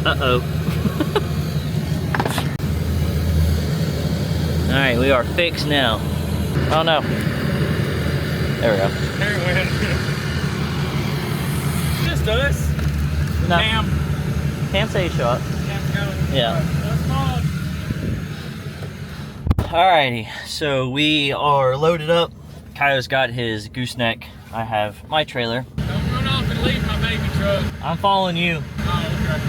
Uh-oh. Alright, we are fixed now. Oh no. There we go. There it went. Just us. No. Cam. Say shot. Cam's going. Yeah. Alrighty, so we are loaded up. Kyle's got his gooseneck. I have my trailer. Don't run off and leave my baby truck. I'm following you. Oh, okay.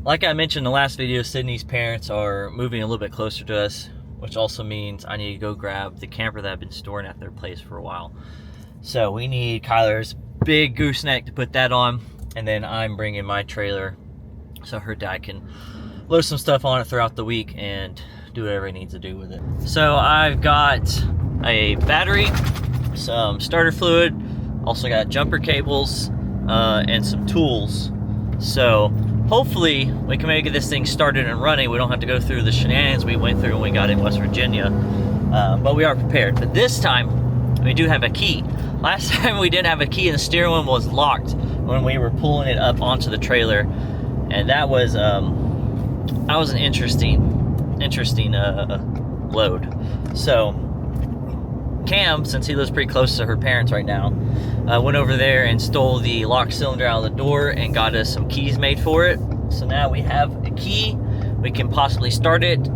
Like I mentioned in the last video, Sydney's parents are moving a little bit closer to us, which also means I need to go grab the camper that I've been storing at their place for a while. So we need Kyler's big gooseneck to put that on, and then I'm bringing my trailer so her dad can load some stuff on it throughout the week and do whatever he needs to do with it. So I've got a battery, some starter fluid, also got jumper cables, and some tools. So hopefully we can make this thing started and running. We don't have to go through the shenanigans we went through when we got in West Virginia, but we are prepared. But this time we do have a key. Last time we didn't have a key and the steering wheel was locked when we were pulling it up onto the trailer, and that was an interesting load. So Cam, since he lives pretty close to her parents right now, went over there and stole the lock cylinder out of the door and got us some keys made for it. So now we have a key, we can possibly start it,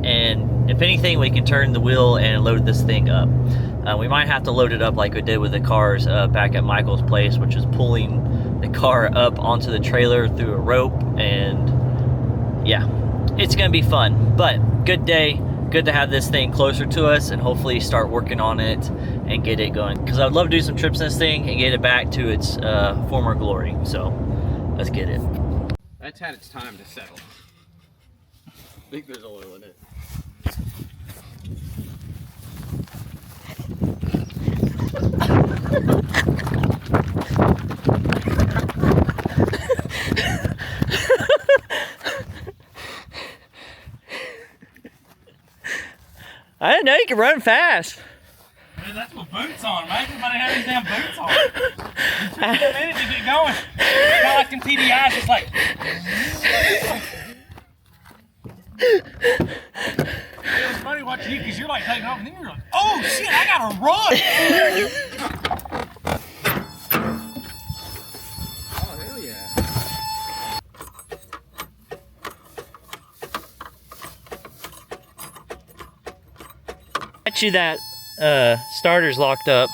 and if anything, we can turn the wheel and load this thing up. We might have to load it up like we did with the cars back at Michael's place, which is pulling the car up onto the trailer through a rope, and yeah, it's gonna be fun. But good day, good to have this thing closer to us and hopefully start working on it and get it going, because I would love to do some trips in this thing and get it back to its former glory. So let's get it. That's had its time to settle. I think there's oil in it. I didn't know you could run fast. Man, that's what boots on, man. Everybody has these damn boots on. It took me a minute to get going. Kind of like them TDIs, just like. It was funny watching you because you're like taking off and then you're like, oh shit, I gotta run. Oh, hell yeah. Bet you that starter's locked up.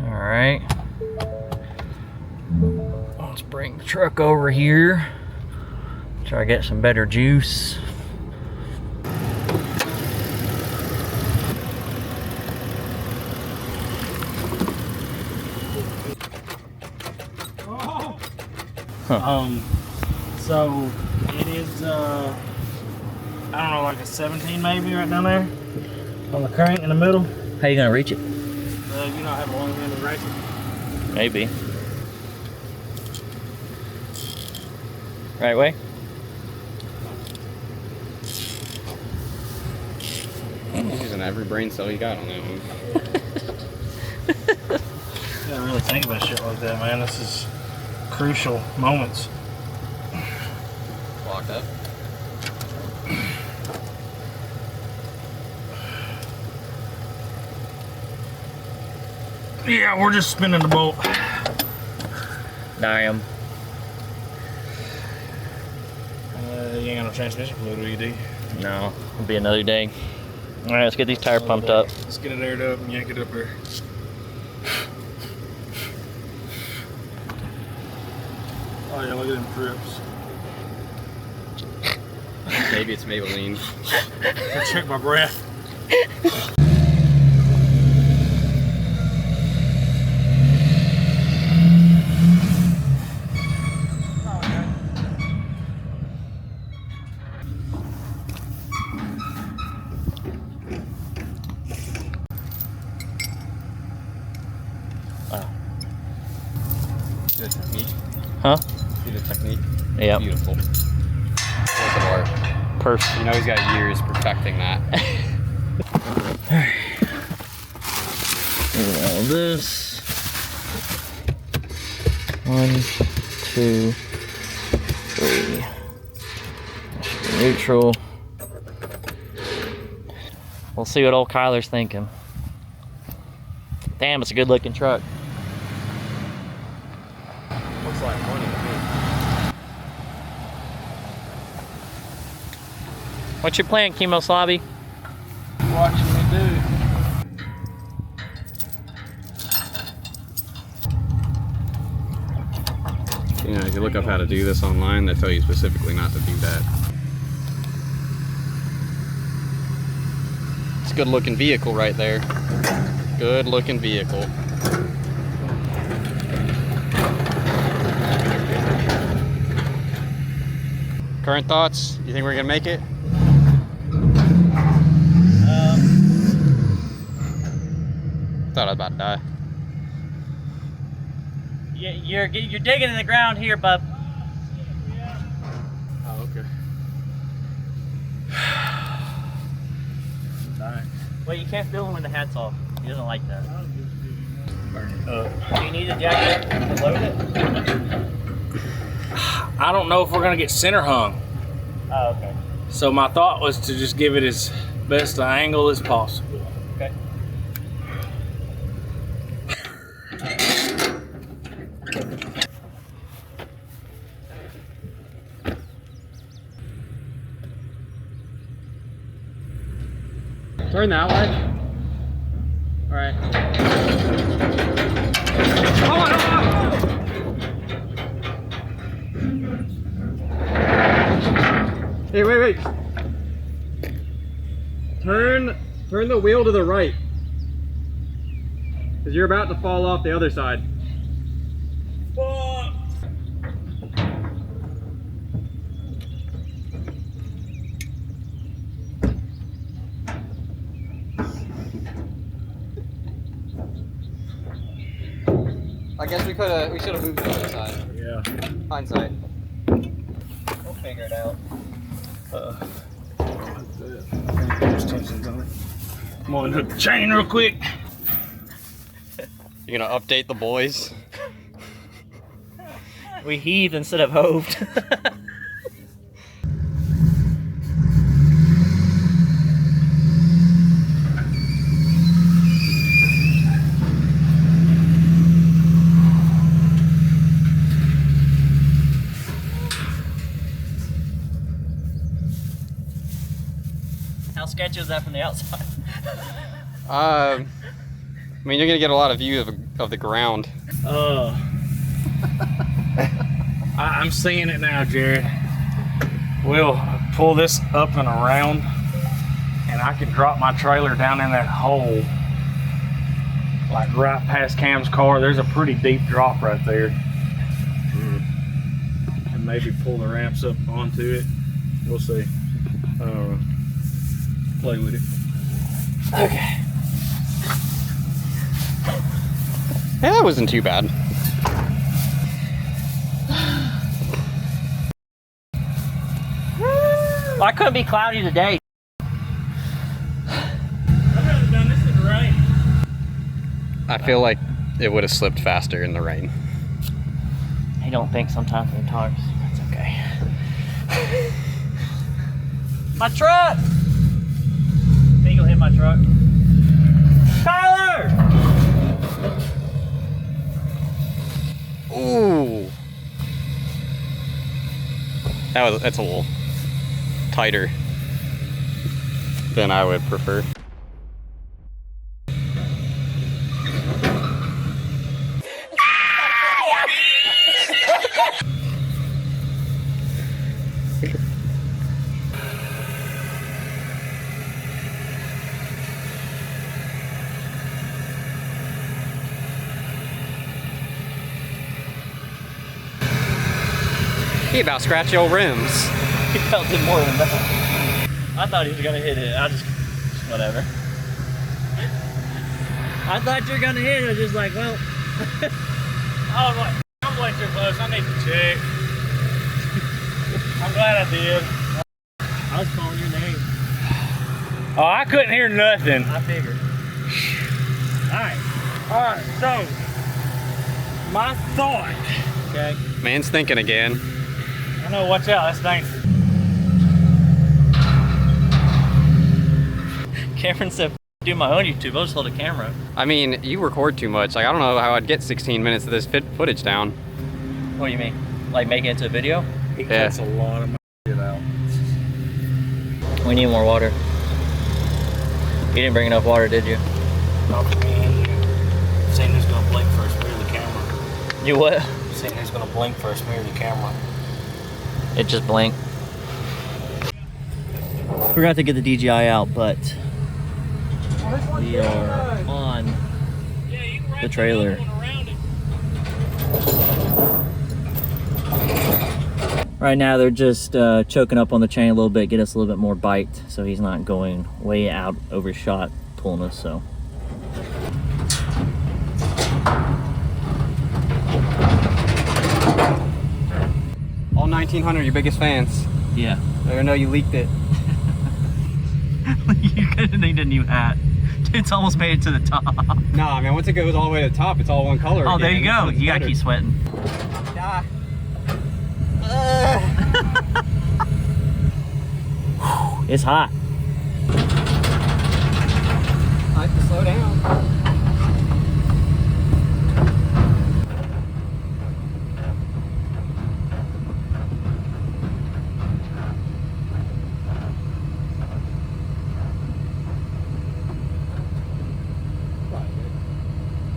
All right, let's bring the truck over here, try to get some better juice. So it is, I don't know, like a 17 maybe right down there on the crank in the middle. How you gonna reach it? You don't have a long end of ratchet. Maybe. Right way? He's using every brain cell he got on that one. You gotta really think about shit like that, man. This is crucial moments. Locked up. Yeah, we're just spinning the bolt. Damn. You ain't got no transmission fluid, do you? No, it'll be another day. All right, let's get these tires pumped up. Let's get it aired up and yank it up here. Oh yeah, look at them trips. Maybe it's Maybelline. I check my breath. Oh. See the technique? Huh? See the technique? Yeah. Beautiful. Work of art. Perfect. You know he's got years perfecting that. All this. 1, 2, 3. Neutral. We'll see what old Kyler's thinking. Damn, it's a good looking truck. Looks like money to me. What's your plan, Chemo Slobby? Watching me do. You know, if you look up how to do this online, they tell you specifically not to do that. It's a good looking vehicle right there. Good looking vehicle. Current thoughts? You think we're gonna make it? Thought I was about to die. You're digging in the ground here, bub. Oh, okay. Well, you can't feel him when the hat's off. He doesn't like that. Do you need a jacket to load it? I don't know if we're gonna get center hung. Oh, okay. So my thought was to just give it as best an angle as possible. Okay. Turn that way. Alright. Hold on, hold on! Hey, wait. Turn the wheel to the right. Because you're about to fall off the other side. I guess we should have moved to the other side. Yeah. Hindsight. We'll figure it out. I'm gonna hook the chain real quick. You're gonna update the boys? We heaved instead of hoved. How sketchy is that from the outside? I mean, you're gonna get a lot of view of the ground. I'm seeing it now, Jared. We'll pull this up and around, and I can drop my trailer down in that hole, like right past Cam's car. There's a pretty deep drop right there. And maybe pull the ramps up onto it. We'll see. Play with it. Okay. Yeah, that wasn't too bad. Well, I couldn't be cloudy today. I'd rather done this in the rain. I feel like it would have slipped faster in the rain. I don't think sometimes in times. That's okay. My truck! I think he'll hit my truck. Tyler! Ooh. That's a little tighter than I would prefer. He about scratched your rims. He felt it more than that. I thought he was gonna hit it. I just whatever. I thought you were gonna hit it. I was just like, well, I was like, I'm way too close. I need to check. I'm glad I did. I was calling your name. Oh, I couldn't hear nothing. I figured. All right, so my thought. Okay. Man's thinking again. I know, watch out, that's dangerous. Cameron said, do my own YouTube. I'll just hold a camera. I mean, you record too much. Like, I don't know how I'd get 16 minutes of this footage down. What do you mean? Like make it into a video? He Yeah. cuts a lot of my shit out. We need more water. You didn't bring enough water, did you? Not for me and you. Seeing who's gonna blink first, mirror the camera. You what? Seeing who's gonna blink first, mirror the camera. It just blinked. Forgot to get the DJI out, but we are on the trailer. Right now they're just choking up on the chain a little bit, get us a little bit more bite so he's not going way out overshot pulling us. So All 1,900, your biggest fans. yeah. I know you leaked it. You could have named a new hat. It's almost made it to the top. Nah, man, once it goes all the way to the top, it's all one color. Oh, there again. you go. It's You gotta better. keep sweating. Yeah. It's hot. I have to slow down.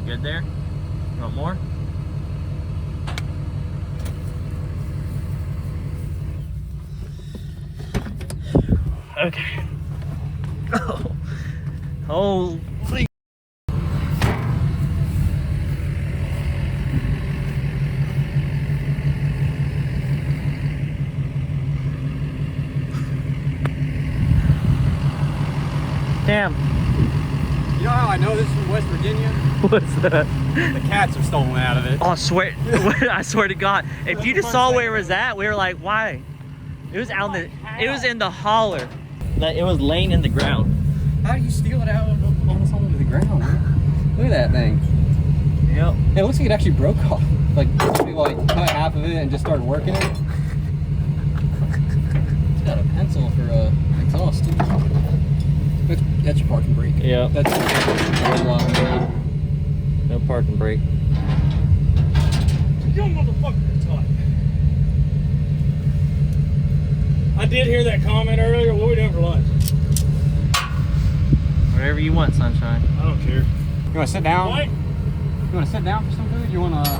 Good there? You want more? Okay. Oh. Holy. Damn. You know how I know this is from West Virginia? What's that? The cats are stolen out of it. Oh, I swear, I swear to God, if you just saw where it was at, we were like, why? It was out in the, it was in the holler. Like, it was laying in the ground. How do you steal it out almost onto the ground, man? Look at that thing. Yep. It looks like it actually broke off. Like, somebody like cut half of it and just started working it. It's got a pencil for exhaust too. That's your parking brake. Yeah. That's No parking brake. You motherfucker, tight. I did hear that comment earlier. What are we doing for lunch? Whatever you want, sunshine. I don't care. You want to sit down? What? You want to sit down for some food? You want to?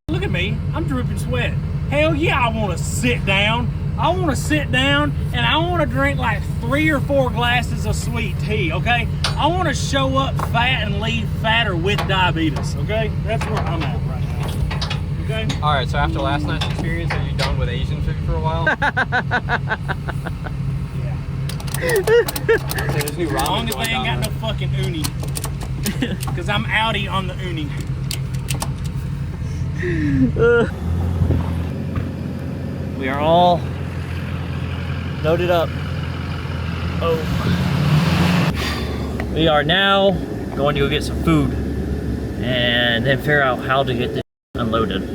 Look at me. I'm dripping sweat. Hell yeah, I want to sit down. I want to sit down and I want to drink like 3 or 4 glasses of sweet tea, okay? I want to show up fat and leave fatter with diabetes, okay? That's where I'm at right now, okay? All right. So after last night's experience, are you done with Asian food for a while? Yeah. There's new As ramen long as they going ain't down got no fucking uni. Because I'm outie on the uni. We are all loaded up. Oh. We are now going to go get some food and then figure out how to get this unloaded.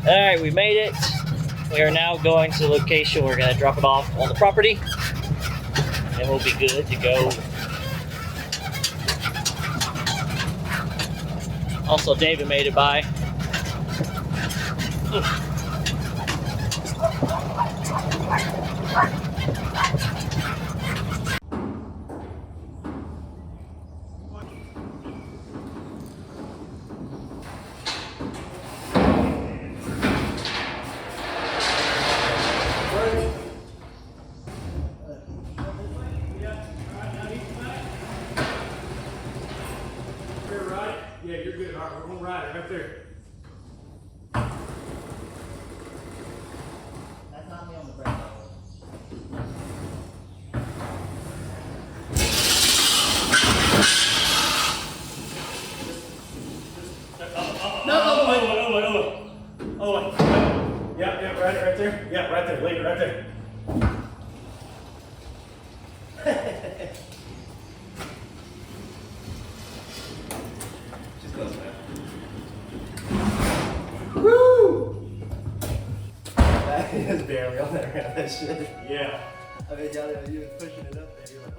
Alright, we made it. We are now going to the location. We're going to drop it off on the property and we'll be good to go. Also, David made it by. Yeah, you're good. All right, we're gonna ride it right there. Oh, yeah, right there. Yeah, right there. Leave it right there. Just close, man. Woo! That is barely on that ramp, that shit. Yeah. I mean, y'all, you was pushing it up there. You're like,